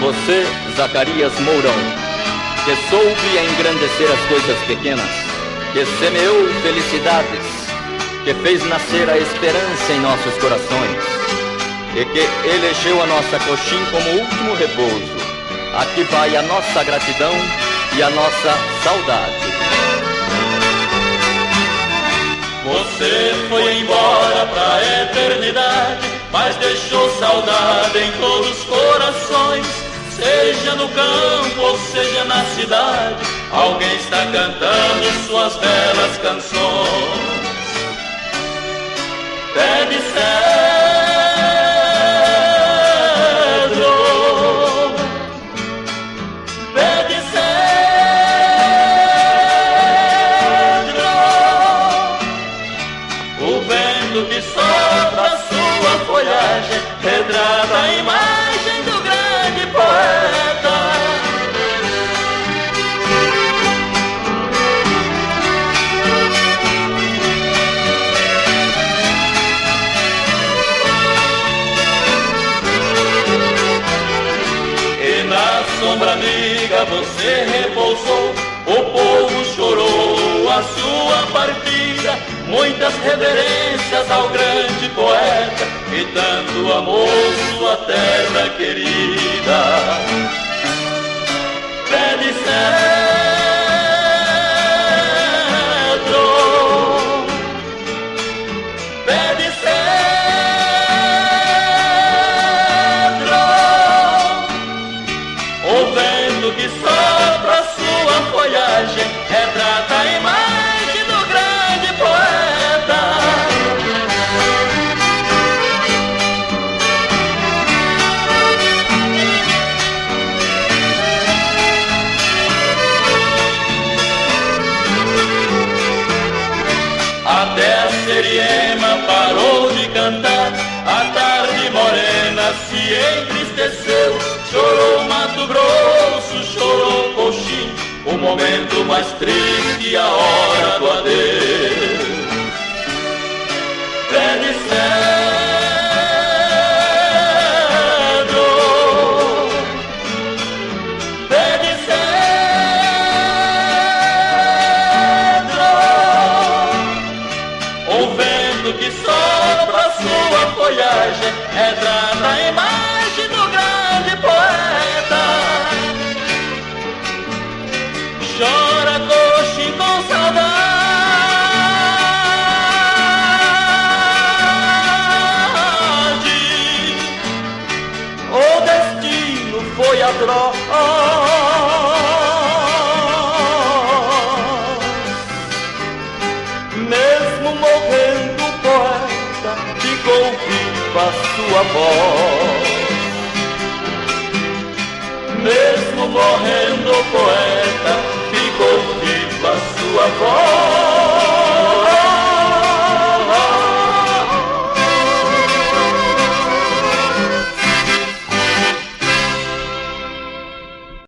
você, Zacarias Mourão, que soube engrandecer as coisas pequenas, que semeou felicidades, que fez nascer a esperança em nossos corações e que elegeu a nossa coxim como último repouso. Aqui vai a nossa gratidão e a nossa saudade. Você foi embora pra eternidade, mas deixou saudade em todos os corações. Seja no campo ou seja na cidade, alguém está cantando suas belas canções. Pé de cedro, pé de cedro, o vento que sopra a sua folhagem retrata a imagem do grande poeta. E na sombra amiga você repousou, o povo chorou a sua partida. Muitas reverências ao grande poeta e tanto amor sua terra querida. Pé de cedro, pé de cedro, o vento que sopra sua folhagem retrata a imagem do grande poeta. Até a seriema parou de cantar, a tarde morena se entristeceu. Chorou Mato Grosso, chorou Coxim, o momento mais triste e a hora do adeus. Pé de cedro, pé de cedro, o vento que sopra sua folhagem retrata a imagem do grande poeta. Chora Coxim com saudade, o destino foi atroz. Mesmo morrendo o poeta, ficou viva a sua voz. Mesmo morrendo o poeta, ficou viva a sua voz.